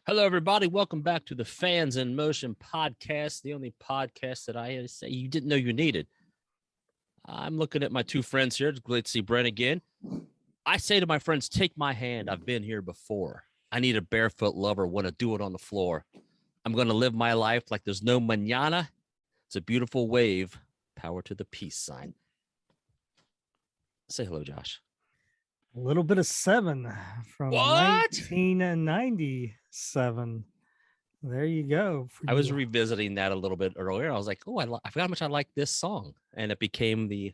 Hello, everybody. Welcome back to the Fans in Motion podcast, the only podcast that I say you didn't know you needed. I'm looking at my two friends here. It's great to see Brent again. I say to my friends, take my hand. I've been here before. I need a barefoot lover. Want to do it on the floor. I'm going to live my life like there's no mañana. It's a beautiful wave. Power to the peace sign. Say hello, Josh. A little bit of 7 from What? 1997. There you go. I was revisiting that a little bit earlier. I was like, oh, I forgot how much I like this song. And it became the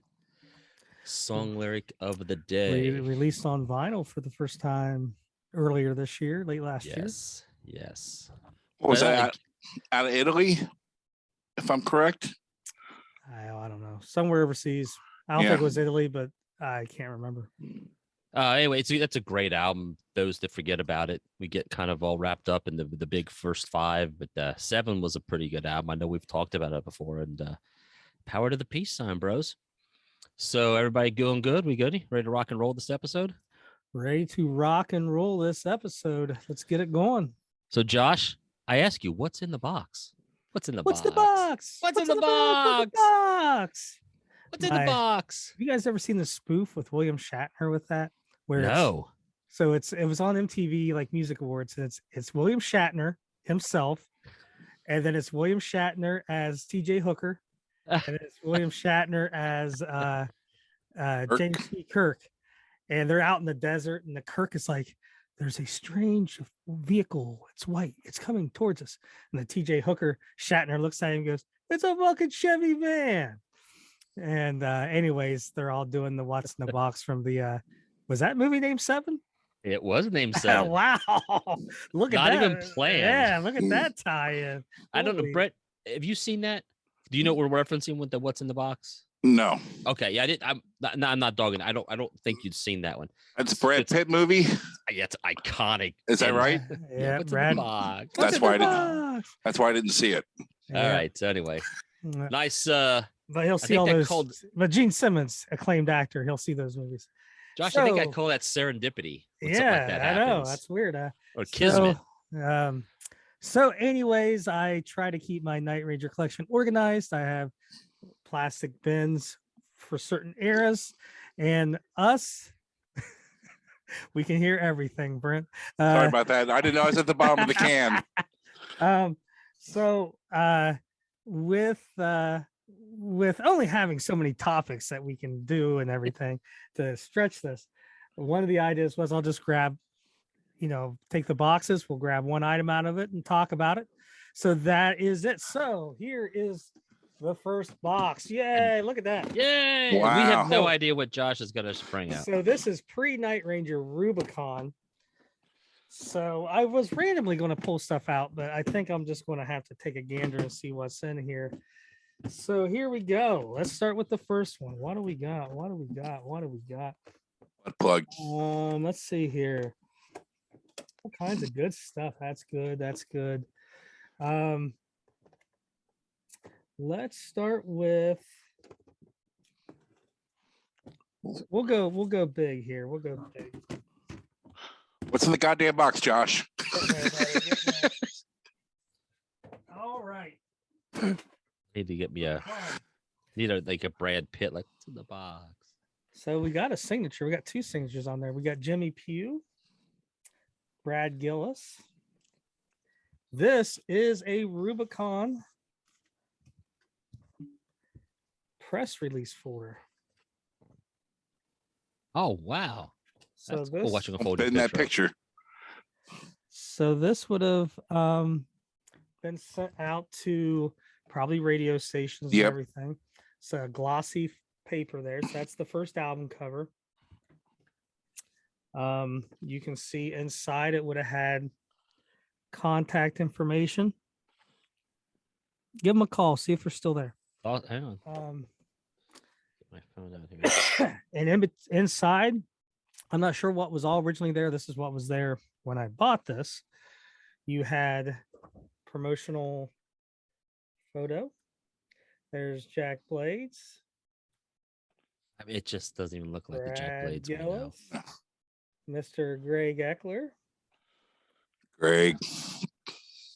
song lyric of the day. Released on vinyl for the first time earlier this year, late last year. Yes. What was that? Out of Italy, if I'm correct? I don't know. Somewhere overseas. I don't think it was Italy, but I can't remember. Anyway, that's a great album. Those that forget about it, we get kind of all wrapped up in the big first 5, but 7 was a pretty good album. I know we've talked about it before, and power to the peace sign, bros. So everybody going good? We good? Ready to rock and roll this episode? Ready to rock and roll this episode. Let's get it going. So Josh, I ask you, what's in the box? What's in the box? The box? What's in the box? What's in the box? Have you guys ever seen the spoof with William Shatner with that? No. So it was on MTV like Music Awards, and it's William Shatner himself, and then it's William Shatner as T.J. Hooker, and it's William Shatner as James P. Kirk, and they're out in the desert, and the Kirk is like, "There's a strange vehicle. It's white. It's coming towards us." And the T.J. Hooker Shatner looks at him and goes, "It's a fucking Chevy van." And anyways, they're all doing the what's in the box from the was that movie named 7? It was named 7. Wow. Look at that. Not even planned. Yeah, look at that tie-in. I don't know, Brett, have you seen that? Do you know what we're referencing with the what's in the box? No. Okay, yeah, I'm not dogging. I don't think you'd seen that one. That's Brad Pitt movie. Yeah, it's iconic. Is that right? Yeah, what's Brad. in the box? That's why I didn't see it. All right. So anyway, nice. But he'll see all those. But Gene Simmons, acclaimed actor, he'll see those movies. Josh, I think I call that serendipity. Yeah, like I know. That's weird. Or kismet. So anyways, I try to keep my Night Ranger collection organized. I have plastic bins for certain eras, and we can hear everything, Brent. Sorry about that. I didn't know I was at the bottom of the can. With only having so many topics that we can do and everything to stretch this, one of the ideas was I'll just grab, take the boxes, we'll grab one item out of it and talk about it. So that is it. So here is the first box. Yay, look at that. Yay. Wow. We have no idea what Josh is going to bring out. So this is pre-Night Ranger Rubicon. So I was randomly going to pull stuff out, but I think I'm just going to have to take a gander and see what's in here. So here we go. Let's start with the first one. What do we got? What plug? Let's see here. All kinds of good stuff. That's good. Let's start with. We'll go big here. We'll go big. What's in the goddamn box, Josh? All right. Need to get me like a Brad Pitt, like in the box. So we got a signature. We got 2 signatures on there. We got Jimmy Pugh, Brad Gillis. This is a Rubicon press release folder. Oh wow! So that's cool watching a folder in that picture. So this would have been sent out to probably radio stations and everything. So glossy paper there. So that's the first album cover. You can see inside it would have had contact information. Give them a call, see if they're still there. Oh, hang on. Get my phone out here. And inside, I'm not sure what was all originally there. This is what was there when I bought this. You had promotional photo. There's Jack Blades. I mean, it just doesn't even look like the Jack Blades. Gillis, Mr. Greg Eckler. Greg.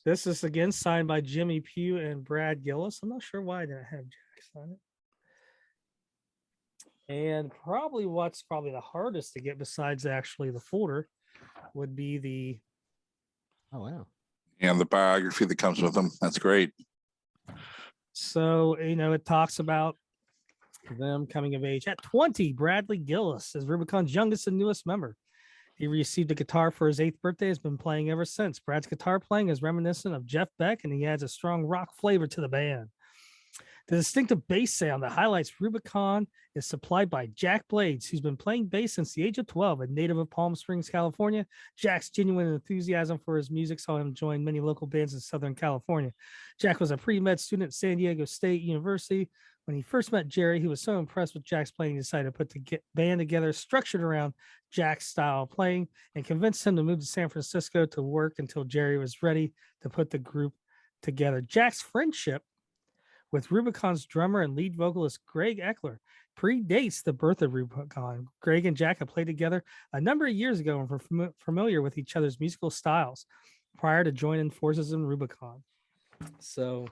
This is again signed by Jimmy Pugh and Brad Gillis. I'm not sure why I didn't have Jack sign it. And probably what's the hardest to get besides actually the folder would be the And the biography that comes with them. That's great. So, it talks about them coming of age. At 20, Bradley Gillis is Rubicon's youngest and newest member. He received a guitar for his 8th birthday, has been playing ever since. Brad's guitar playing is reminiscent of Jeff Beck, and he adds a strong rock flavor to the band. The distinctive bass sound that highlights Rubicon is supplied by Jack Blades, who's been playing bass since the age of 12, a native of Palm Springs, California. Jack's genuine enthusiasm for his music saw him join many local bands in Southern California. Jack was a pre-med student at San Diego State University. When he first met Jerry, he was so impressed with Jack's playing, he decided to put the band together, structured around Jack's style of playing, and convinced him to move to San Francisco to work until Jerry was ready to put the group together. Jack's friendship with Rubicon's drummer and lead vocalist Greg Eckler predates the birth of Rubicon. Greg and Jack have played together a number of years ago and were familiar with each other's musical styles prior to joining forces in Rubicon. So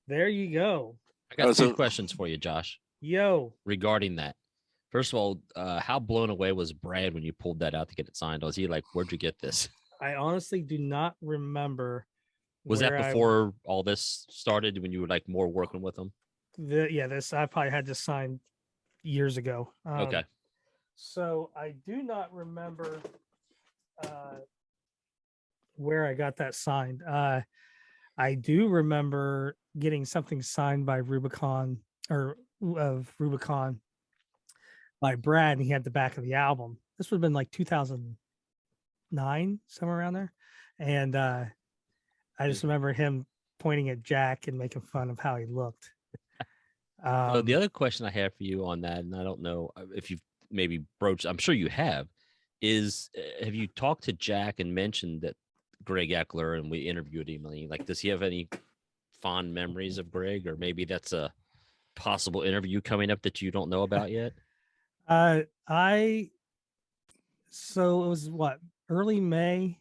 there you go. I got two questions for you, Josh. Yo. Regarding that. First of all, how blown away was Brad when you pulled that out to get it signed? Was he like, where'd you get this? I honestly do not remember. Was that before all this started, when you were like more working with them? This I probably had this signed years ago. Okay. So I do not remember where I got that signed. I do remember getting something signed by Rubicon by Brad, and he had the back of the album. This would have been like 2009, somewhere around there. And I just remember him pointing at Jack and making fun of how he looked. The other question I have for you on that, and I don't know if you've maybe broached, I'm sure you have you talked to Jack and mentioned that Greg Eckler, and we interviewed him, like, does he have any fond memories of Greg, or maybe that's a possible interview coming up that you don't know about yet? So it was early May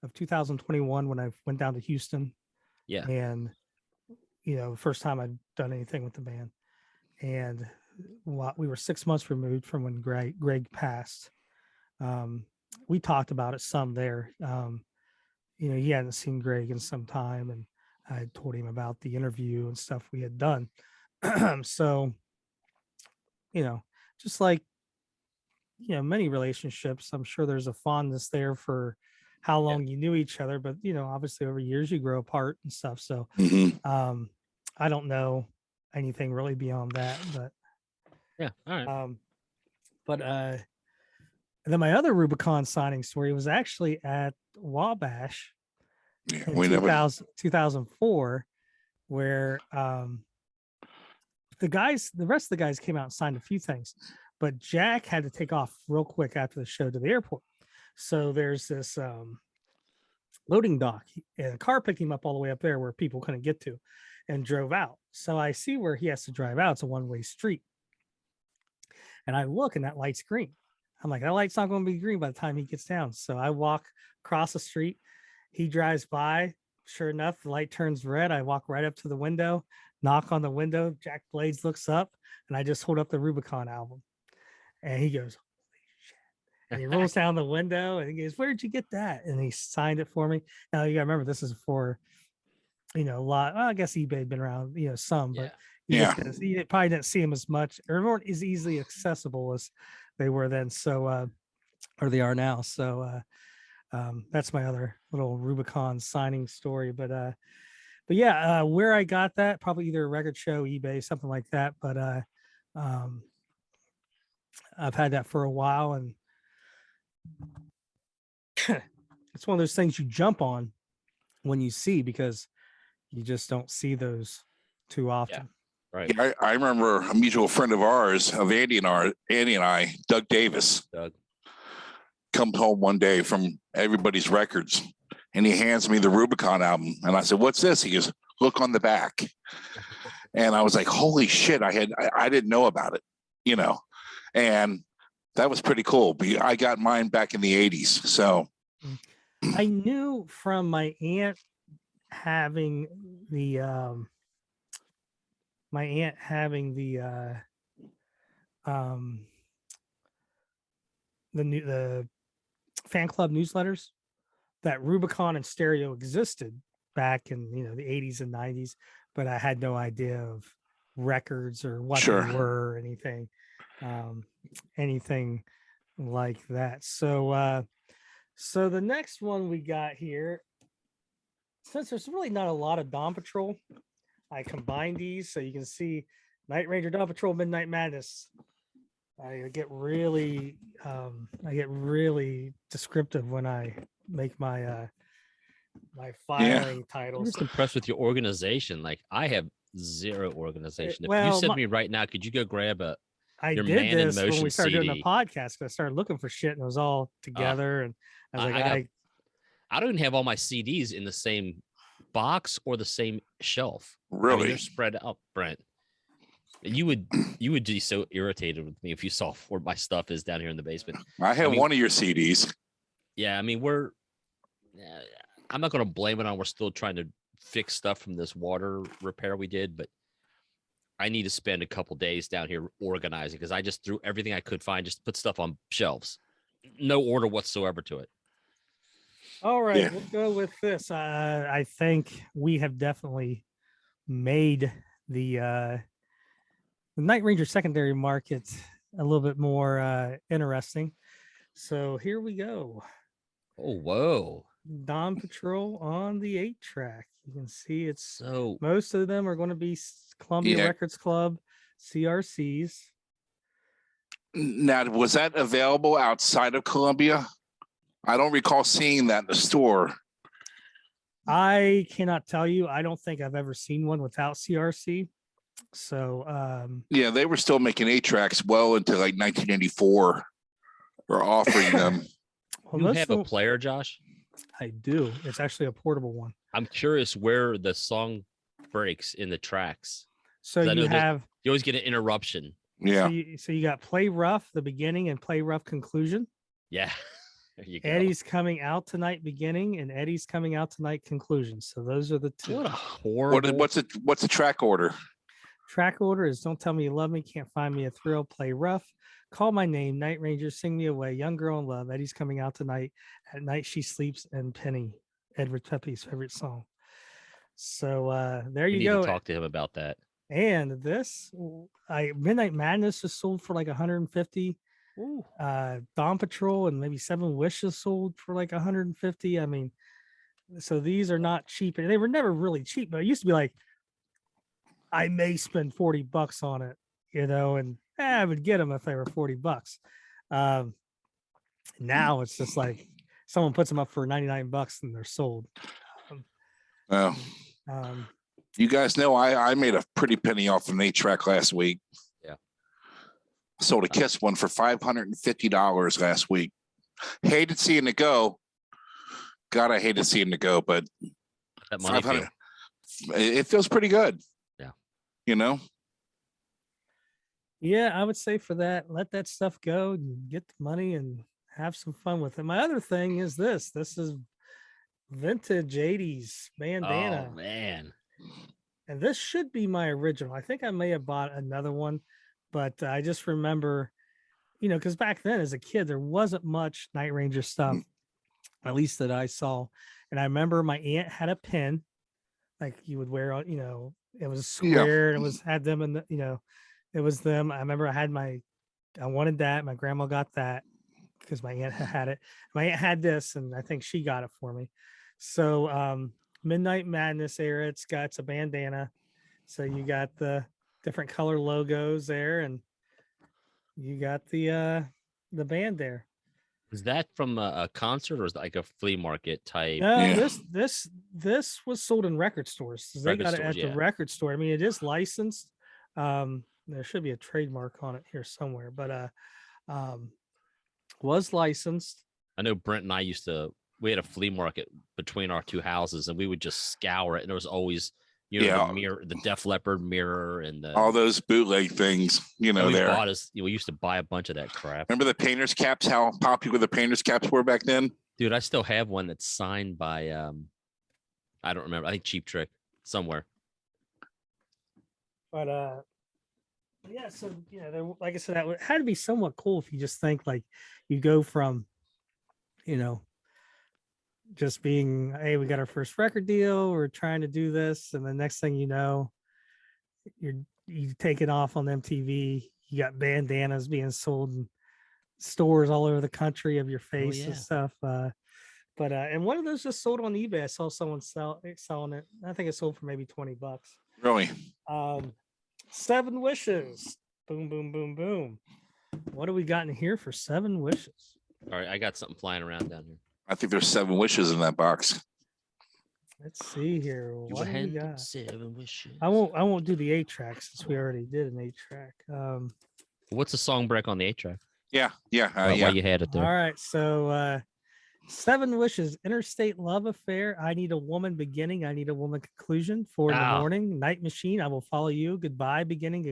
of 2021 when I went down to Houston. Yeah. And, the first time I'd done anything with the band. And we were 6 months removed from when Greg passed. We talked about it some there. He hadn't seen Greg in some time, and I told him about the interview and stuff we had done. So, just like, many relationships, I'm sure there's a fondness there for how long you knew each other, but obviously over years you grow apart and stuff. So I don't know anything really beyond that, but yeah. All right. And then my other Rubicon signing story was actually at Wabash in 2004, where the rest of the guys came out and signed a few things, but Jack had to take off real quick after the show to the airport. So there's this loading dock, and a car picked him up all the way up there where people couldn't get to, and drove out. So I see where he has to drive out. It's a one-way street. And I look, and that light's green. I'm like, that light's not going to be green by the time he gets down. So I walk across the street. He drives by. Sure enough, the light turns red. I walk right up to the window, knock on the window. Jack Blades looks up, and I just hold up the Rubicon album. And he goes, holy shit. And he rolls down the window, and he goes, where'd you get that? And he signed it for me. Now, you got to remember, this is for, a lot. Well, I guess eBay had been around, some, but you probably didn't see them as much, or weren't as easily accessible as they were then. So, or they are now. So, that's my other little Rubicon signing story. But yeah, where I got that, probably either a record show, eBay, something like that. But I've had that for a while, and it's one of those things you jump on when you see, because you just don't see those too often. Yeah, right. Yeah, I remember a mutual friend of ours, of Andy and I, Doug Davis, comes home one day from everybody's records, and he hands me the Rubicon album, and I said, "What's this?" He goes, "Look on the back." And I was like, "Holy shit!" I didn't know about it, and that was pretty cool. But I got mine back in the '80s, so I knew from my aunt having the the fan club newsletters that Rubicon and stereo existed back in the 80s and 90s, but I had no idea of records or what Sure. they were or anything like that. So so the next one we got here, since there's really not a lot of Dawn Patrol, I combined these so you can see Night Ranger, Dawn Patrol, Midnight Madness. I get really descriptive when I make my my filing I'm titles. just impressed with your organization. Like, I have zero organization. If Well, you said to me right now, could you go grab I your did Man in this when Motion we started doing the CD? podcast. I started looking for shit and it was all together, and I was like, I don't even have all my CDs in the same box or the same shelf. Really? I mean, they're spread out, Brent. You would be so irritated with me if you saw where my stuff is down here in the basement. I have one of your CDs. Yeah, I mean, I'm not going to blame it on we're still trying to fix stuff from this water repair we did, but I need to spend a couple days down here organizing because I just threw everything I could find, just put stuff on shelves. No order whatsoever to it. all right, we'll go with this. I think we have definitely made the Night Ranger secondary market a little bit more interesting. So here we go. Oh, whoa. Dawn Patrol on the 8-track. You can see it's So most of them are going to be Columbia Records Club CRCs. Now, was that available outside of Columbia? I don't recall seeing that in the store. I cannot tell you. I don't think I've ever seen one without CRC. So yeah, they were still making 8-tracks well into like 1984 or offering them. Well, you have a player, Josh? I do. It's actually a portable one. I'm curious where the song breaks in the tracks. So you always get an interruption. Yeah. So you got Play Rough, the beginning, and Play Rough conclusion. Yeah. There you go. Eddie's Coming Out Tonight beginning and Eddie's Coming Out Tonight conclusion. So those are the two. What a horrible. What's the track order? Track order is Don't Tell Me You Love Me, Can't Find Me a Thrill, Play Rough, Call My Name, Night Ranger, Sing Me Away, Young Girl in Love, Eddie's Coming Out Tonight, At Night She Sleeps, and Penny, Edward Pepe's favorite song. So there you go. Need to talk to him about that. And this, Midnight Madness is sold for like 150. Dawn Patrol and maybe Seven Wishes sold for like 150. I mean, so these are not cheap, and they were never really cheap, but it used to be like, I may spend $40 on it, and I would get them if they were $40. Now it's just like someone puts them up for $99 and they're sold. You guys know I made a pretty penny off an 8-track last week. Yeah. Sold a Kiss one for $550 last week. Hated seeing it go. God, I hated seeing it go, but that money it feels pretty good. Yeah. Yeah, I would say for that, let that stuff go and get the money and have some fun with it. My other thing is this is vintage 80s bandana. Oh, man. And this should be my original. I think I may have bought another one, but I just remember, because back then as a kid, there wasn't much Night Ranger stuff, at least that I saw. And I remember my aunt had a pin like you would wear on, it was square and it had them in the, it was them. I remember I wanted that. My grandma got that because my aunt had it. My aunt had this, and I think she got it for me. So Midnight Madness era, it's a bandana. So you got the different color logos there, and you got the band there. Is that from a concert or is that like a flea market type? No, this was sold in record stores. They got it at the record store. I mean, it is licensed. There should be a trademark on it here somewhere, but was licensed. I know Brent and I we had a flea market between our two houses, and we would just scour it, and there was always the mirror, the Def Leppard mirror, and all those bootleg things. We used to buy a bunch of that crap. Remember the painters caps? How popular the painters caps were back then? Dude, I still have one that's signed by I don't remember. I think Cheap Trick somewhere. But yeah, so like I said, that had to be somewhat cool if you just think like you go from, just being, hey, we got our first record deal, we're trying to do this, and the next thing you know, you take it off on MTV. You got bandanas being sold in stores all over the country of your face and stuff. And one of those just sold on eBay. I saw someone selling it. I think it sold for maybe $20. Really? 7 Wishes. Boom, boom, boom, boom. What do we got in here for 7 Wishes? All right, I got something flying around down here. I think there's 7 wishes in that box. Let's see here. What do we got? 7 wishes. I won't do the 8-track since we already did an 8-track. What's the song break on the 8-track? Yeah. Why you had it there? All right, so 7 Wishes, Interstate Love Affair, I Need a Woman Beginning, I Need a Woman Conclusion, 4 in the Morning, Night Machine, I Will Follow You, Goodbye Beginning,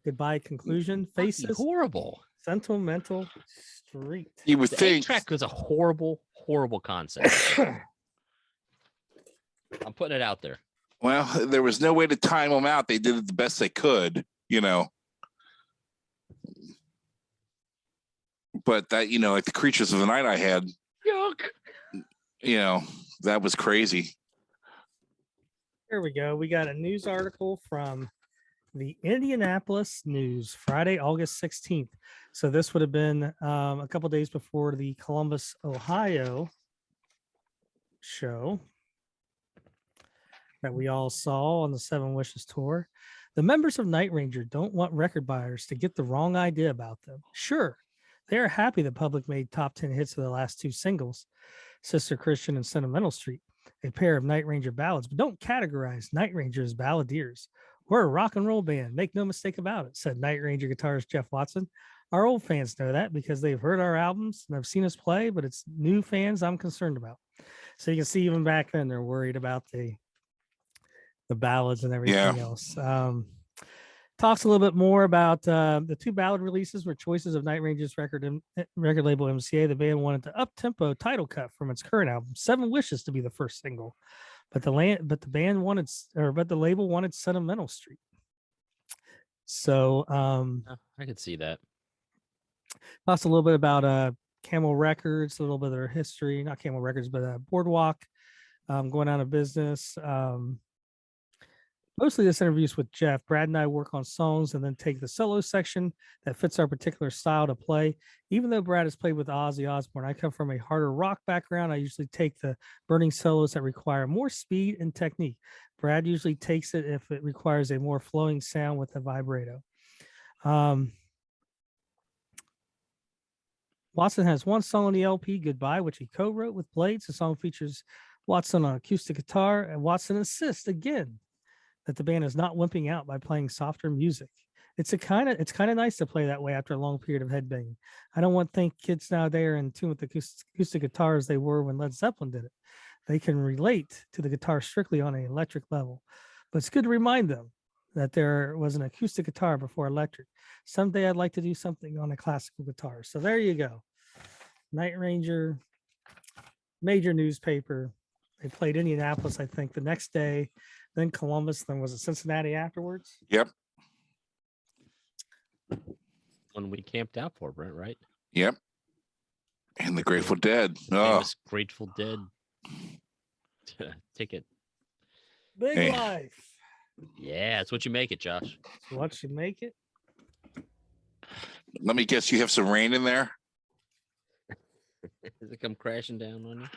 Goodbye Conclusion, Faces, horrible, Sentimental Street. You would the think 8-track was a horrible concept. I'm putting it out there. Well, there was no way to time them out. They did it the best they could, But that, like the Creatures of the Night I had, yuck. That was crazy. Here we go. We got a news article from the Indianapolis News, Friday, August 16th. So this would have been a couple days before the Columbus, Ohio show that we all saw on the 7 Wishes tour. The members of Night Ranger don't want record buyers to get the wrong idea about them. Sure, they are happy the public made top 10 hits of the last 2 singles, Sister Christian and Sentimental Street, a pair of Night Ranger ballads, but don't categorize Night Ranger as balladeers. We're a rock and roll band, make no mistake about it, said Night Ranger guitarist Jeff Watson. Our old fans know that because they've heard our albums and have seen us play, but it's new fans I'm concerned about. So you can see even back then they're worried about the ballads and everything else. Talks a little bit more about the 2 ballad releases were choices of Night Ranger's record label MCA. The band wanted the up-tempo title cut from its current album, 7 Wishes, to be the first single, but the label wanted Sentimental Street. So I could see that. Talks a little bit about Camel Records, a little bit of their history, not Camel Records, but Boardwalk going out of business. Mostly this interview's with Jeff. Brad and I work on songs and then take the solo section that fits our particular style to play. Even though Brad has played with Ozzy Osbourne, I come from a harder rock background. I usually take the burning solos that require more speed and technique. Brad usually takes it if it requires a more flowing sound with a vibrato. Watson has one song on the LP, Goodbye, which he co-wrote with Blades. The song features Watson on acoustic guitar, and Watson insists again that the band is not wimping out by playing softer music. It's kind of nice to play that way after a long period of headbanging. I don't want to think kids nowadays are in tune with the acoustic guitar as they were when Led Zeppelin did it. They can relate to the guitar strictly on an electric level, but it's good to remind them that there was an acoustic guitar before electric. Someday I'd like to do something on a classical guitar. So there you go. Night Ranger, major newspaper. They played Indianapolis, I think, the next day, then Columbus, then was it Cincinnati afterwards? Yep. When we camped out for, Brent, right? Yep. And the Grateful Dead. Famous Grateful Dead ticket. Big life. Yeah, that's what you make it, Josh. What you make it? Let me guess, you have some rain in there? Does it come crashing down on you?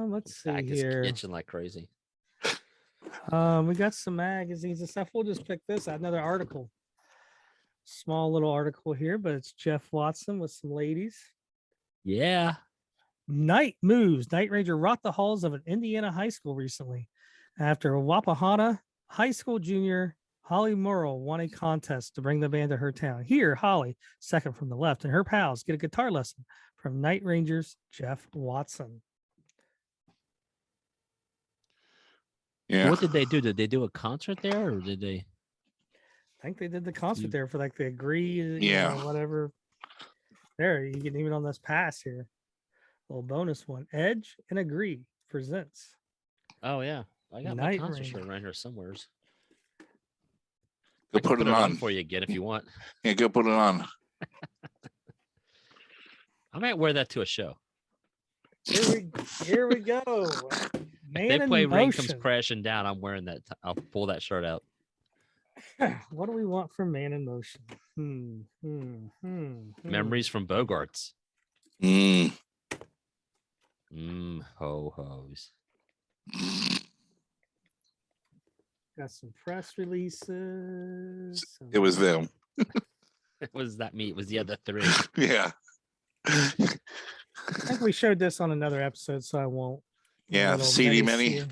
Let's see Back here. is itching like crazy. We got some magazines and stuff. We'll just pick this out. Another article. Small little article here, but it's Jeff Watson with some ladies. Yeah. Night moves. Night Ranger rocked the halls of an Indiana high school recently after Wapahana High School junior Holly Murrell won a contest to bring the band to her town. Here, Holly, second from the left, and her pals get a guitar lesson from Night Ranger's Jeff Watson. Yeah. What did they do? Did they do a concert there, or did they? I think they did the concert there for like the Agree, Yeah. whatever. There, you can even on this pass here. Little bonus one. Edge and Agree presents. Oh yeah, I got my Night concert Ranger. shirt around here somewhere. Go I can put it on for you again if you want. Yeah, go put it on. I might wear that to a show. Here we go. Man If they play in Rain Comes Motion. Crashing Down, I'm wearing that. I'll pull that shirt out. What do we want for Man in Motion? Memories from Bogarts. Mm. Ho hos. Got some press releases. It was them. It was that me. It was the other three. Yeah. I think we showed this on another episode, so I won't. Yeah, CD mini.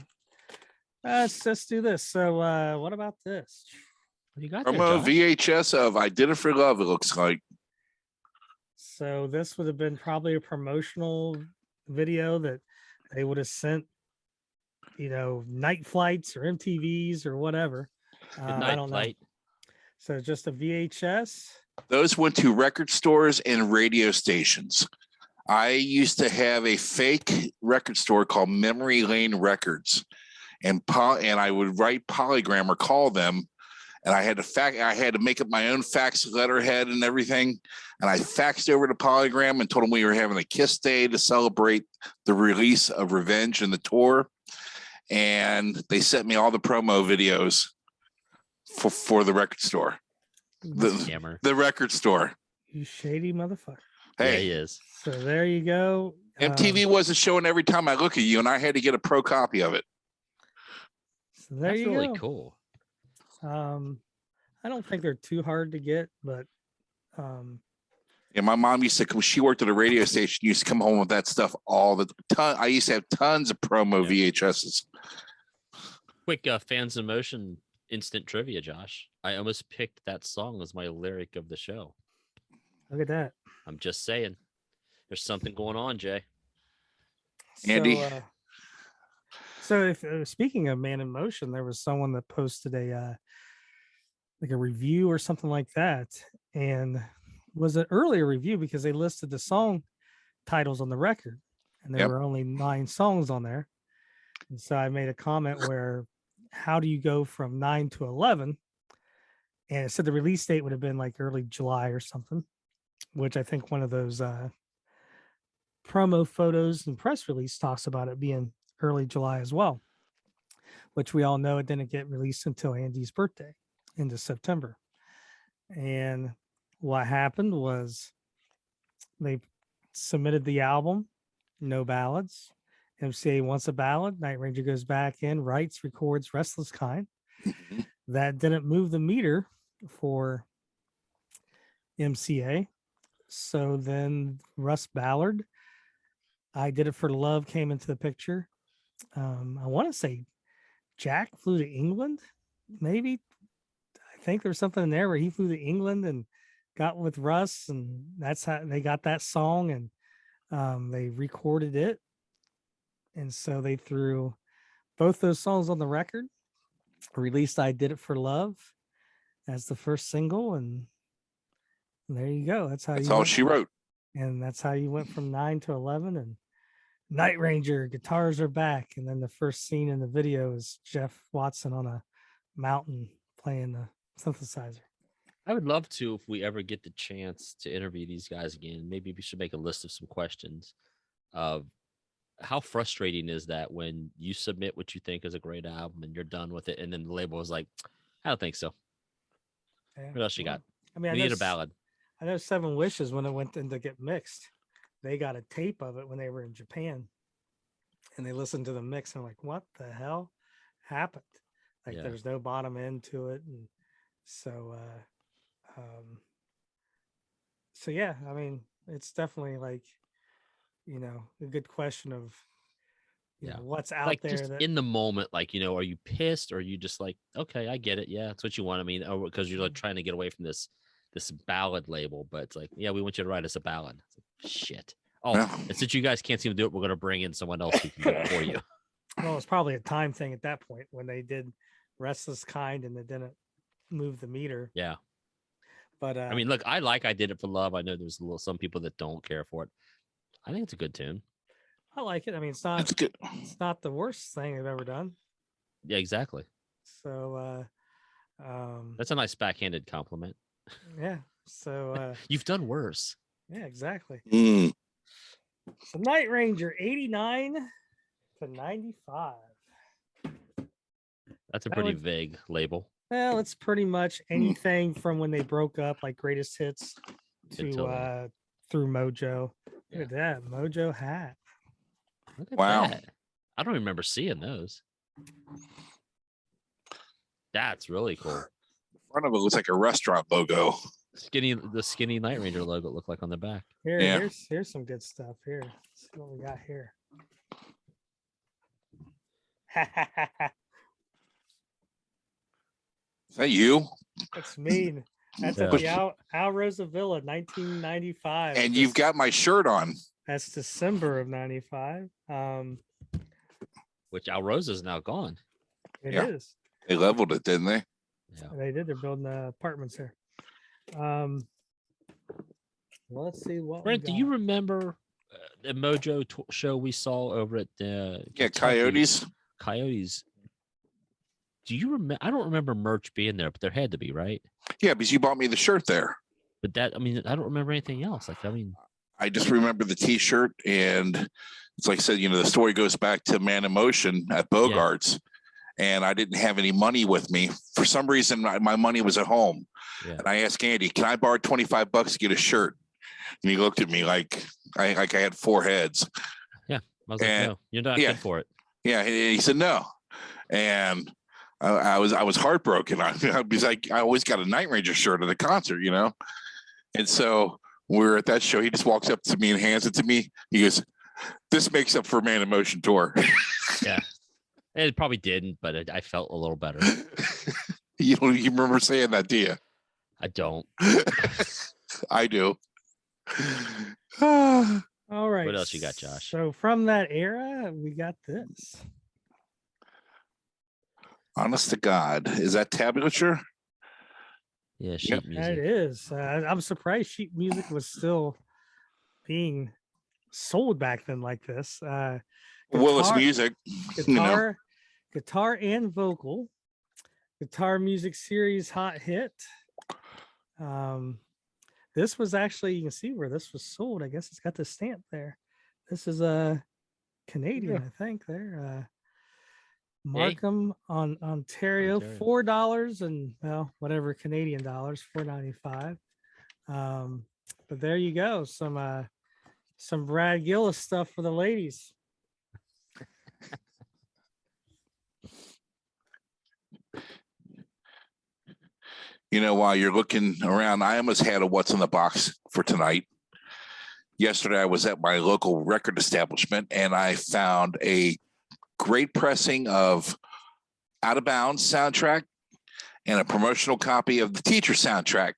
Let's just do this. So what about this? What you got From there, a Josh? VHS of I Did It For Love, it looks like. So this would have been probably a promotional video that they would have sent, night flights or MTVs or whatever. I don't know. So just a VHS. Those went to record stores and radio stations. I used to have a fake record store called Memory Lane Records, and I would write Polygram or call them, and I had to make up my own fax letterhead and everything, and I faxed over to Polygram and told them we were having a Kiss Day to celebrate the release of Revenge and the tour, and they sent me all the promo videos for the record store, the record store. You shady motherfucker. Hey, yeah, he is. So there you go. MTV wasn't showing every time I look at you, and I had to get a pro copy of it. So there That's you really go. cool. I don't think they're too hard to get, but Yeah, my mom used to. She worked at a radio station. Used to come home with that stuff all the time. I used to have tons of promo VHSs. Quick Fans in Motion instant trivia, Josh. I almost picked that song as my lyric of the show. Look at that. I'm just saying. There's something going on, Jay. Andy. So if speaking of Man in Motion, there was someone that posted a review or something like that, and was an earlier review because they listed the song titles on the record, and there were only 9 songs on there. And so I made a comment where, how do you go from 9 to 11? And it said the release date would have been like early July or something, which I think one of those promo photos and press release talks about it being early July as well, which we all know it didn't get released until Andy's birthday into September. And what happened was they submitted the album, no ballads. MCA wants a ballad. Night Ranger goes back in, writes, records Restless Kind. That didn't move the meter for MCA. So then Russ Ballard, I Did It For Love, came into the picture. I want to say Jack flew to England, maybe. I think there was something in there where he flew to England and got with Russ, and that's how they got that song, and they recorded it. And so they threw both those songs on the record, released I Did It For Love as the first single, and there you go. That's all she wrote. And that's how you went from 9 to 11. And Night Ranger, guitars are back. And then the first scene in the video is Jeff Watson on a mountain playing the synthesizer. I would love to, if we ever get the chance to interview these guys again, maybe we should make a list of some questions of how frustrating is that when you submit what you think is a great album and you're done with it, and then the label is like, I don't think so. Yeah. What else you got? I mean, We need a ballad. I know Seven Wishes, when it went in to get mixed, they got a tape of it when they were in Japan, and they listened to the mix and like, what the hell happened? Like there's no bottom end to it. And so, yeah, I mean, it's definitely like, a good question of, you know, what's out like there just that in the moment, like, are you pissed, or are you just like, okay, I get it. Yeah, that's what you want. I mean, or because you're like trying to get away from this ballad label, but it's like, yeah, we want you to write us a ballad. Like, shit. Oh, and since you guys can't seem to do it, we're going to bring in someone else who can do it for you. Well, it's probably a time thing at that point when they did Restless Kind and it didn't move the meter. Yeah. But I mean, look, I Did It for Love. I know there's some people that don't care for it. I think it's a good tune. I like it. I mean, it's good. It's not the worst thing I've ever done. Yeah, exactly. So, that's a nice backhanded compliment. Yeah. So, you've done worse. Yeah, exactly. Mm. So, Night Ranger 89 to 95. That's a pretty vague label. Well, it's pretty much anything from when they broke up, like greatest hits, to through Mojo. Look at that Mojo hat. Look at that. I don't remember seeing those. That's really cool. The front of it looks like a restaurant logo. The skinny Night Ranger logo looked like on the back. Here's some good stuff. Here, let's see what we got here. Is that you? That's mean. That's at the Al Rosa Villa, 1995. And you've got my shirt on. That's December of 95. Which Al Rosa's now gone. It is. They leveled it, didn't they? Yeah. They did. They're building apartments there. Well, let's see what. Brent, do you remember the Mojo show we saw over at the Coyotes? Coyotes. Do you remember? I don't remember merch being there, but there had to be, right? Yeah, because you bought me the shirt there. But I don't remember anything else. I just remember the T-shirt, and it's like I said, the story goes back to Man in Motion at Bogart's, and I didn't have any money with me. For some reason, my money was at home, and I asked Andy, "Can I borrow $25 to get a shirt?" And he looked at me like I had four heads. Yeah, I was like, "No, you're not good for it." Yeah, he said no, and I was heartbroken. Because I always got a Night Ranger shirt at a concert, and so we're at that show. He just walks up to me and hands it to me. He goes, "This makes up for Man in Motion tour." Yeah, it probably didn't, but I felt a little better. You remember saying that, do you? I don't. I do. All right. What else you got, Josh? So from that era, we got this. Honest to God, is that tablature? Yeah, sheet music. It is. I'm surprised sheet music was still being sold back then like this. Willis Music, guitar and vocal, guitar music series hot hit. This was actually, you can see where this was sold. I guess it's got the stamp there. This is a Canadian, I think. There, Markham on Ontario, $4 and whatever Canadian dollars, $4.95. But there you go, some Brad Gillis stuff for the ladies. While you're looking around, I almost had a what's in the box for tonight. Yesterday, I was at my local record establishment, and I found a great pressing of Out of Bounds soundtrack and a promotional copy of the Teacher soundtrack.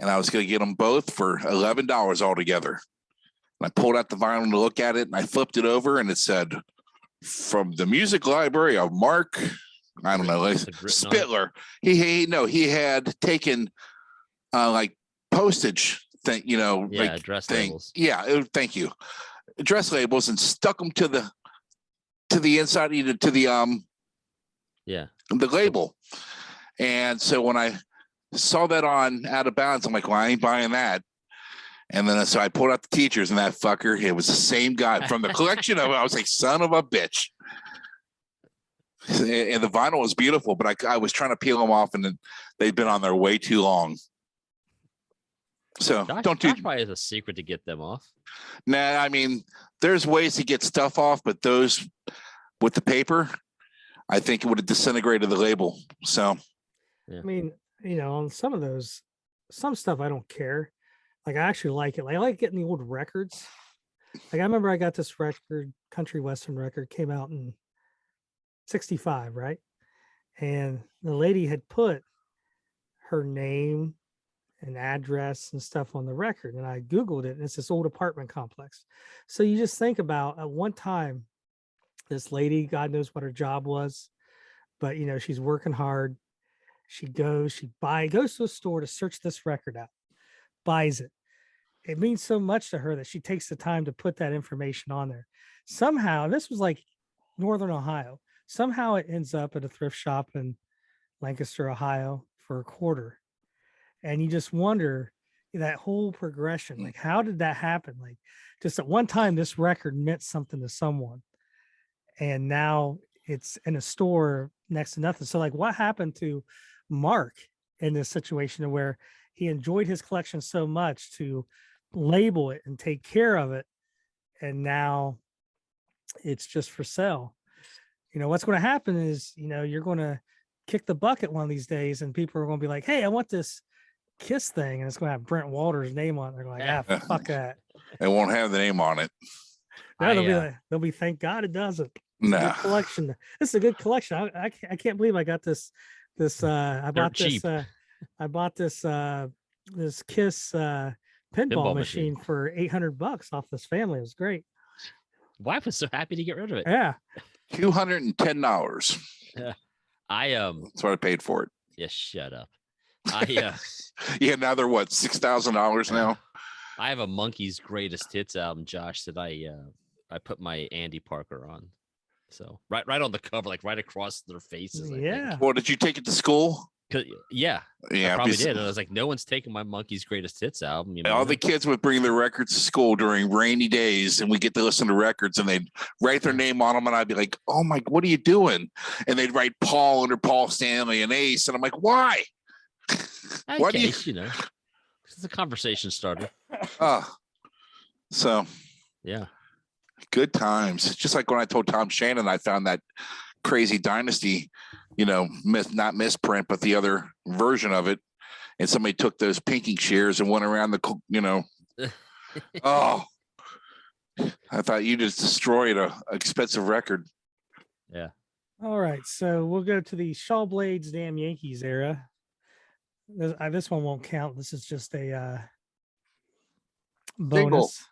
And I was going to get them both for $11 altogether. And I pulled out the vinyl to look at it, and I flipped it over, and it said, "From the music library of Mark," I don't know, Spittler. He had taken like postage thing, address thing. Labels. Yeah, thank you. Address labels and stuck them to the inside, to the label. And so when I saw that on Out of Bounds, I'm like, well, I ain't buying that. And then so I pulled out the Teachers, and that fucker, it was the same guy from the collection of it. I was like, son of a bitch. And the vinyl was beautiful, but I was trying to peel them off, and they've been on there way too long. So Josh probably has a secret to get them off. Nah, I mean, there's ways to get stuff off, but those with the paper, I think it would have disintegrated the label. So, I mean, on some of those, some stuff I don't care. Like, I actually like it. Like, I like getting the old records. Like, I remember I got this record, country western record, came out in 65, right? And the lady had put her name and address and stuff on the record, and I Googled it, and it's this old apartment complex. So you just think about, at one time, this lady, God knows what her job was, but she's working hard, She goes to a store to search this record out, buys it. It means so much to her that she takes the time to put that information on there. Somehow, this was like Northern Ohio. Somehow it ends up at a thrift shop in Lancaster, Ohio for a quarter. And you just wonder that whole progression, like how did that happen? Like just at one time, this record meant something to someone. And now it's in a store next to nothing. So like what happened to Mark in this situation where he enjoyed his collection so much to label it and take care of it, and now it's just for sale? What's going to happen is you're going to kick the bucket one of these days and people are going to be like, hey, I want this Kiss thing, and it's going to have Brent Walter's name on it. They're like, fuck that. It won't have the name on it. No, they'll be thank God it doesn't. Nah. Collection. This is a good collection. I can't believe I got this I bought this this Kiss pinball machine for $800 off this family. It was great. Wife was so happy to get rid of it. Yeah. $210. That's what I paid for it. Yeah, shut up. Yeah, now they're what, $6,000 now? I have a Monkey's Greatest Hits album, Josh, that I put my Andy Parker on. So right on the cover, like right across their faces. Yeah. Well, did you take it to school? Yeah, I probably did. And I was like, no one's taking my Monkey's Greatest Hits album. All the kids would bring their records to school during rainy days, and we get to listen to records, and they'd write their name on them, and I'd be like, "Oh my, what are you doing?" And they'd write Paul under Paul Stanley and Ace, and I'm like, "Why? Why do you?" It's a conversation starter. So yeah, good times. Just like when I told Tom Shannon I found that crazy Dynasty, not misprint, but the other version of it, and somebody took those pinking shears and went around oh, I thought you just destroyed a expensive record. Yeah. All right, so we'll go to the Shawl Blades Damn Yankees era. This one won't count. This is just a bonus.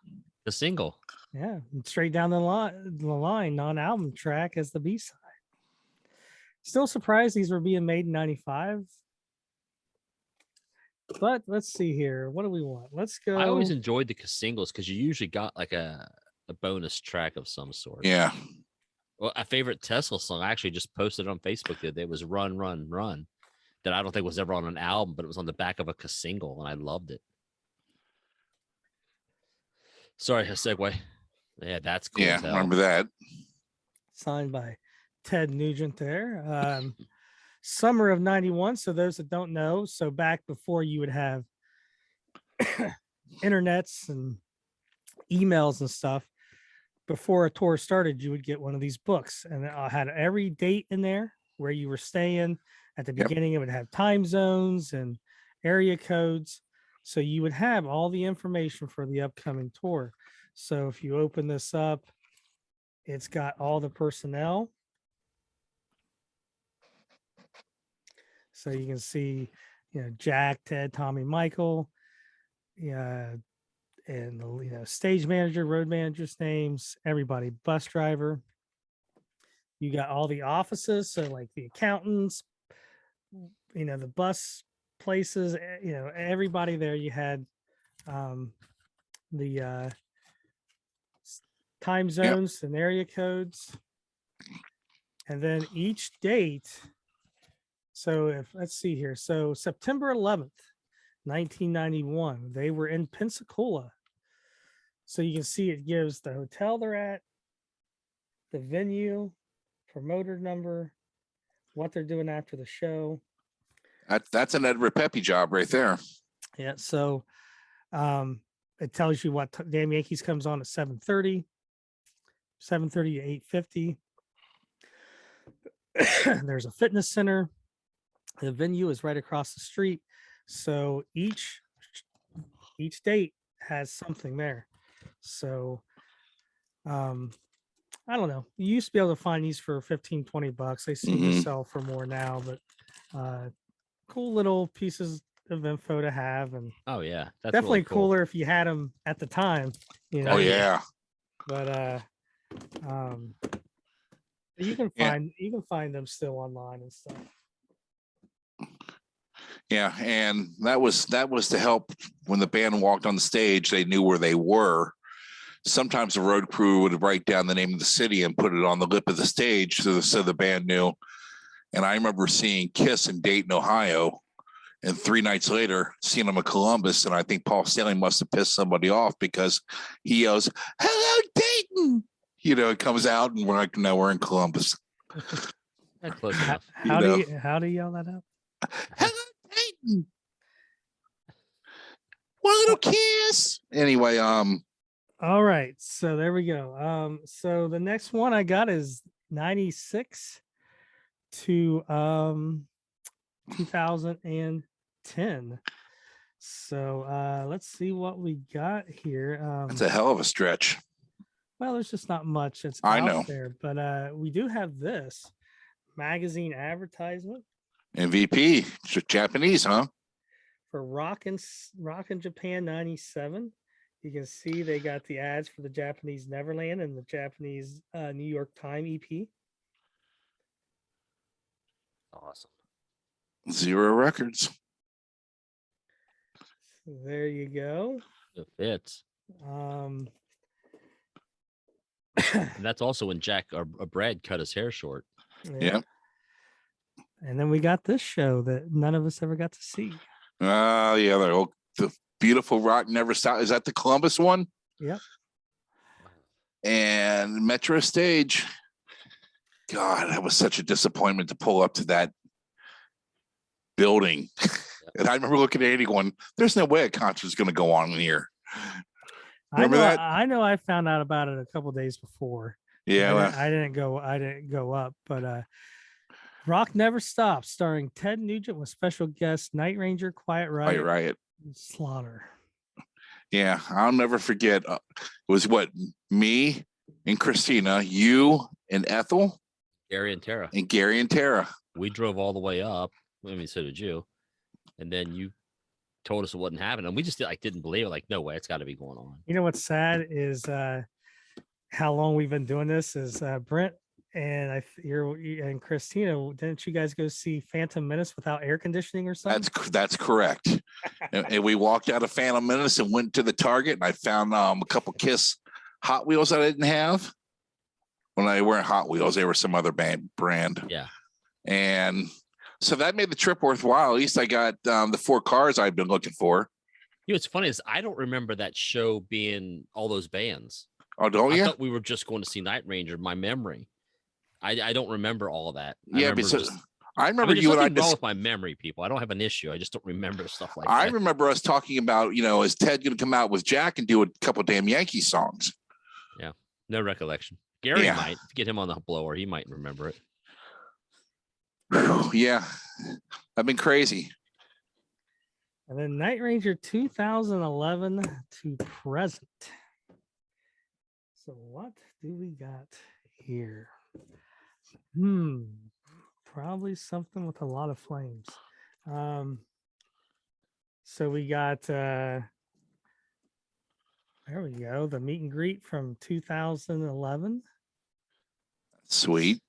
The single. Yeah, straight down the line, non-album track as the B-side. Still surprised these were being made in 95. But let's see here. What do we want? Let's go. I always enjoyed the singles because you usually got like a bonus track of some sort. Yeah. Well, a favorite Tesla song I actually just posted on Facebook the other day was Run, Run, Run. That I don't think was ever on an album, but it was on the back of a single, and I loved it. Sorry, a segue. Yeah, that's cool. Yeah, remember that. Signed by Ted Nugent there. Summer of 91. So those that don't know, so back before you would have internets and emails and stuff, before a tour started, you would get one of these books, and it had every date in there, where you were staying. At the beginning, It would have time zones and area codes. So you would have all the information for the upcoming tour. So if you open this up, it's got all the personnel. So you can see, Jack, Ted, Tommy, Michael, and stage manager, road manager's names, everybody, bus driver. You got all the offices, so like the accountants, the bus places, everybody there. You had the time zones and area codes, and then each date. So let's see here. So September 11th, 1991, they were in Pensacola. So you can see it gives the hotel they're at, the venue, promoter number, what they're doing after the show. That's an Ed Repepe job right there. Yeah. So it tells you what Damn Yankees comes on at 7:30 to 8:50. There's a fitness center. The venue is right across the street. So each date has something there. So I don't know. You used to be able to find these for $15-$20. They seem to sell for more now, but cool little pieces of info to have. And oh yeah, that's definitely really cool. Cooler if you had them at the time. Oh yeah. But you can find them still online and stuff. Yeah, and that was to help when the band walked on the stage, they knew where they were. Sometimes the road crew would write down the name of the city and put it on the lip of the stage so the band knew. And I remember seeing Kiss in Dayton, Ohio, and 3 nights later seeing them in Columbus, and I think Paul Stanley must have pissed somebody off because he yells, "Hello, Dayton!" You know, it comes out, and we're like, "No, we're in Columbus." That's close enough. How do you yell that out? "Hello, Dayton! One little kiss." Anyway, All right, so there we go. So the next one I got is 96 to 2010. So let's see what we got here. it's a hell of a stretch. Well, there's just not much that's I out know. there, but we do have this magazine advertisement MVP, Japanese, huh? for Rockin' Japan 97. You can see they got the ads for the Japanese Neverland and the Japanese New York Time EP. Awesome. 0 records. So there you go. It fits. Um, And that's also when Brad cut his hair short. Yeah. And then we got this show that none of us ever got to see. Yeah, the beautiful Rock Never Stop. Is that the Columbus one? Yep. And Metro Stage. God, that was such a disappointment to pull up to that building. And I remember looking at it going, there's no way a concert's going to go on here. Remember that? I know. I found out about it a couple days before. Yeah. I didn't go up, but Rock Never Stops, starring Ted Nugent with special guests Night Ranger, Quiet Riot, and Slaughter. Yeah, I'll never forget. It was me and Christina, you and Ethel, Gary and Tara. We drove all the way up. I mean, so did you. And then you told us it wasn't happening. And we just didn't believe it. Like, no way, it's got to be going on. You know what's sad is how long we've been doing this is Brent and and Christina. Didn't you guys go see Phantom Menace without air conditioning or something? That's correct. and we walked out of Phantom Menace and went to the Target, and I found a couple Kiss Hot Wheels that I didn't have. When they weren't Hot Wheels, they were some other brand. Yeah. And so that made the trip worthwhile. At least I got the 4 cars I've been looking for. You know, what's funny is I don't remember that show being all those bands. Oh, don't you? I thought we were just going to see Night Ranger. My memory. I don't remember all of that. Yeah, I remember you and I wrong with my memory, people. I don't have an issue. I just don't remember stuff like that. I remember us talking about, is Ted going to come out with Jack and do a couple damn Yankees songs? Yeah, no recollection. Gary might. If you get him on the blower, he might remember it. Yeah, I've been crazy. And then Night Ranger 2011 to present. So what do we got here? Probably something with a lot of flames. So we got there we go, the meet and greet from 2011. Sweet.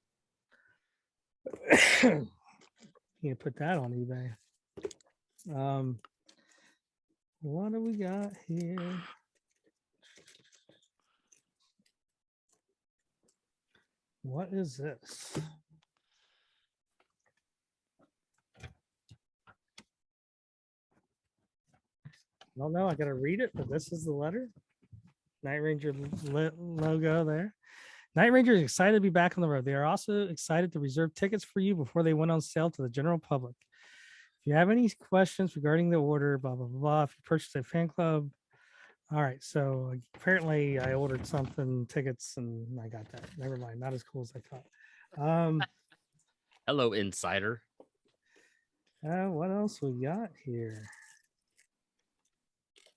You put that on eBay. What do we got here? What is this? I don't know. I got to read it, but this is the letter. Night Ranger logo there. Night Ranger is excited to be back on the road. They are also excited to reserve tickets for you before they went on sale to the general public. If you have any questions regarding the order, blah, blah, blah, if you purchase a fan club. All right. So apparently I ordered something, tickets, and I got that. Never mind. Not as cool as I thought. Hello, insider. What else we got here?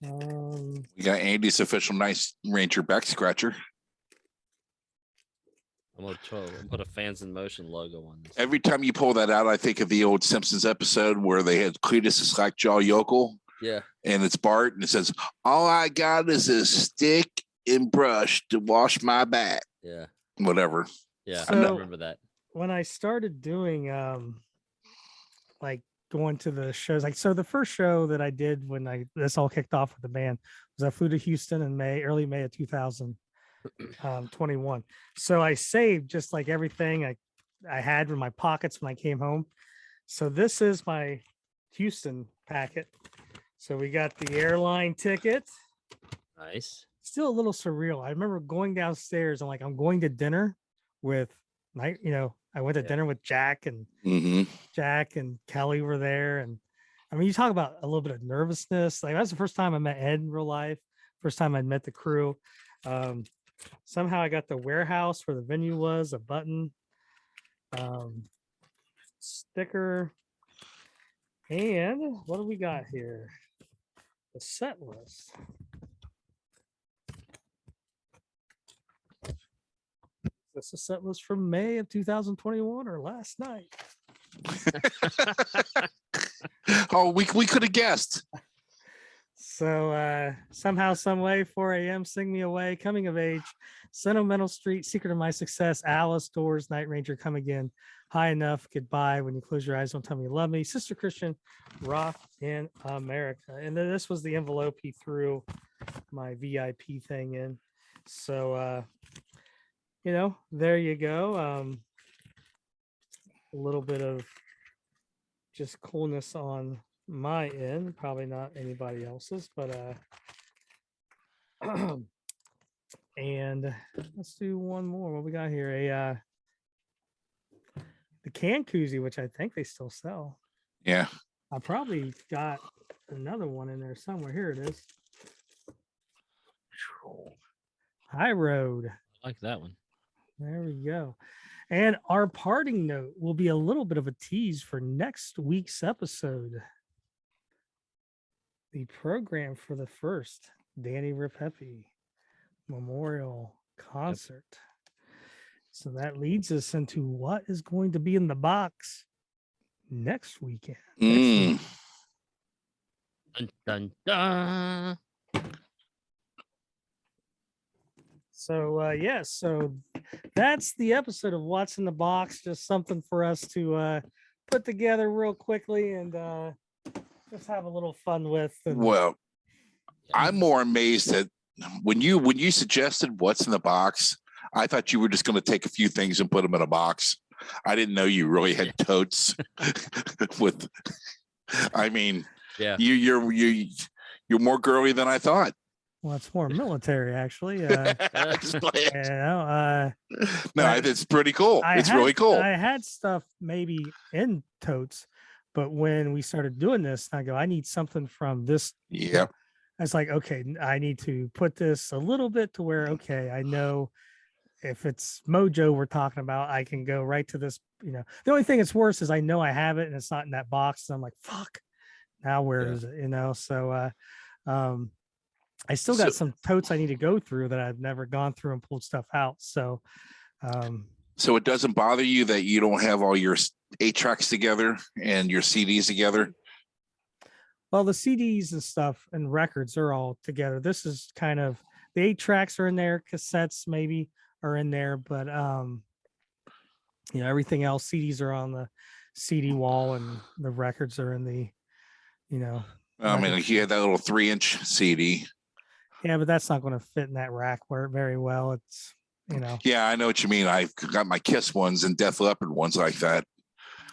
We got Andy's official Night Ranger back scratcher. I'm gonna put a Fans in Motion logo on this. Every time you pull that out, I think of the old Simpsons episode where they had Cletus the Slackjaw Yokel. Yeah. And it's Bart, and it says, "All I got is a stick and brush to wash my back." Yeah. Whatever. Yeah, So, I remember that. When I started doing like going to the shows. Like, so the first show that I did when this all kicked off with the band was I flew to Houston in early May of 2021. So I saved just like everything I had in my pockets when I came home. So this is my Houston packet. So we got the airline ticket. Nice. Still a little surreal. I remember going downstairs and like, I'm going to dinner with I went to dinner with Jack and Kelly were there. And I mean, you talk about a little bit of nervousness. Like, that's the first time I met Ed in real life. First time I met the crew. Somehow I got the warehouse where the venue was, a button, sticker. And what do we got here? The set list. This is a set list from May of 2021 or last night. Oh, we could have guessed. So somehow, some way, 4 a.m., Sing Me Away, Coming of Age, Sentimental Street, Secret of My Success, Alice, Doors, Night Ranger, Come Again, High Enough, Goodbye, When You Close Your Eyes, Don't Tell Me You Love Me, Sister Christian, Rock in America. And then this was the envelope he threw my VIP thing in. So, there you go. A little bit of just coolness on my end, probably not anybody else's, but and let's do one more. What we got here? The can koozie, which I think they still sell. Yeah, I probably got another one in there somewhere. Here it is. High Road. I like that one. There we go. And our parting note will be a little bit of a tease for next week's episode. The program for the first Danny Rapepi Memorial Concert. Yep. So that leads us into what is going to be in the box next weekend. Dun, dun, dun. So so that's the episode of What's in the Box. Just something for us to put together real quickly and just have a little fun with. Well, I'm more amazed that when you suggested what's in the box, I thought you were just going to take a few things and put them in a box. I didn't know you really had totes with. I mean, yeah, you're more girly than I thought. Well, it's more military, actually. No, it's pretty cool. It's really cool. I had stuff maybe in totes, but when we started doing this, I go, I need something from this. Yep. I was like, okay, I need to put this a little bit to where, okay, I know if it's Mojo we're talking about, I can go right to this. The only thing that's worse is I know I have it and it's not in that box. And I'm like, fuck, now where is it? So, I still got some totes I need to go through that I've never gone through and pulled stuff out. So it doesn't bother you that you don't have all your 8-tracks together and your CDs together? Well, the CDs and stuff and records are all together. This is kind of the 8-tracks are in there, cassettes maybe are in there, but everything else, CDs are on the CD wall and the records are in the, I mean, he had that little 3-inch CD. Yeah, but that's not going to fit in that rack very well. It's, Yeah, I know what you mean. I've got my Kiss ones and Def Leppard ones like that.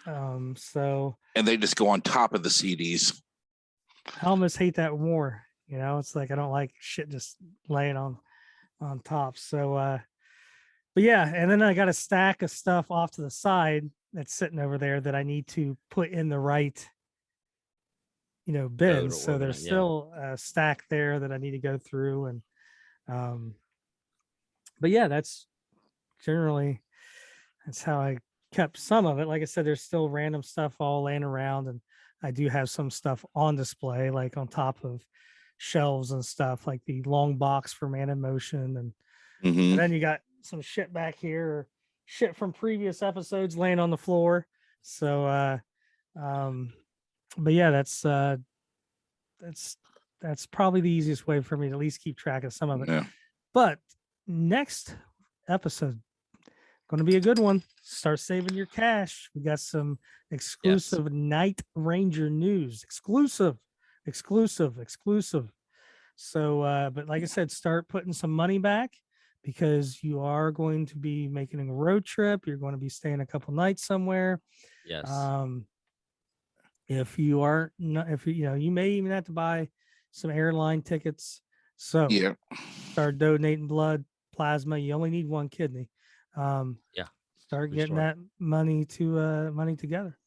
And they just go on top of the CDs. I almost hate that more. It's like I don't like shit just laying on top. So, but yeah, and then I got a stack of stuff off to the side that's sitting over there that I need to put in the right bins. So there's still a stack there that I need to go through. And but yeah, that's how I kept some of it. Like I said, there's still random stuff all laying around, and I do have some stuff on display, like on top of shelves and stuff, like the long box for Man in Motion, and then you got some shit back here, shit from previous episodes laying on the floor. So but yeah, that's probably the easiest way for me to at least keep track of some of it. Yeah. But next episode, I'm going to be a good one. Start saving your cash. We got some exclusive Night Ranger news. Exclusive. So, but like I said, start putting some money back because you are going to be making a road trip. You're going to be staying a couple nights somewhere. Yes. If you aren't, if you may even have to buy some airline tickets. So Yeah. start donating blood, plasma. You only need one kidney. Start getting that money together.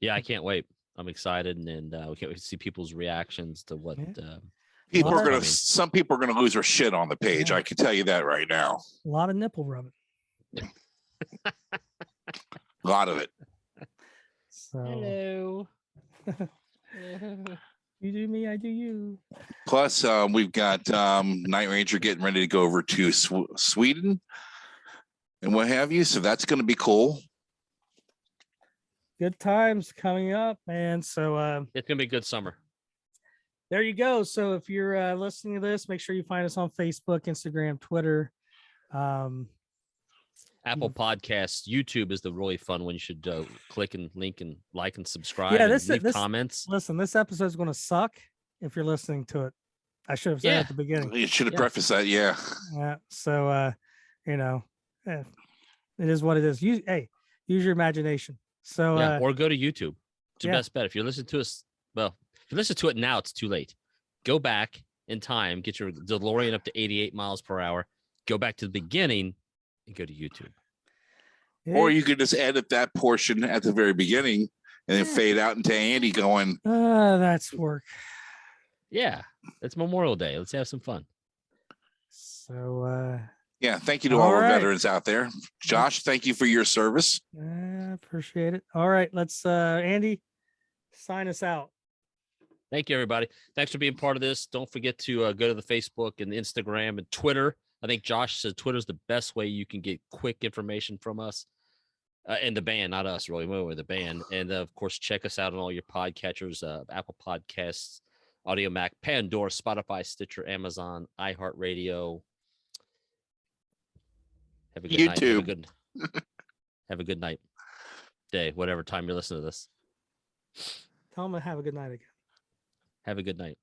Yeah, I can't wait. I'm excited, and we can't wait to see people's reactions to what some people are gonna lose their shit on the page. I can tell you that right now. A lot of nipple rubbing. A lot of it. So hello. You do me, I do you. Plus, we've got Night Ranger getting ready to go over to Sweden and what have you. So that's going to be cool. Good times coming up, man. So it's going to be a good summer. There you go. So if you're listening to this, make sure you find us on Facebook, Instagram, Twitter. Apple Podcasts, YouTube is the really fun one. You should click and link and like and subscribe. Yeah, leave comments. Listen, this episode is going to suck if you're listening to it. I should have said at the beginning. You should have prefaced that. Yeah. Yeah. So, it is what it is. Use your imagination. So, or go to YouTube. It's your best bet. If you listen to us, if you listen to it now, it's too late. Go back in time, get your DeLorean up to 88 miles per hour, go back to the beginning, and go to YouTube. Or you could just edit that portion at the very beginning and then fade out into Andy going, that's work. Yeah, it's Memorial Day. Let's have some fun. So, thank you to all our veterans out there. Josh, thank you for your service. Appreciate it. All right, let's, Andy, sign us out. Thank you, everybody. Thanks for being part of this. Don't forget to go to the Facebook and Instagram and Twitter. I think Josh said Twitter's the best way you can get quick information from us and the band, not us, really. We're the band. And, of course, check us out on all your podcatchers, Apple Podcasts, Audio Mac, Pandora, Spotify, Stitcher, Amazon, iHeartRadio. Have a good YouTube. night. Have a good night, day, whatever time you're listening to this. Tell them to have a good night again. Have a good night.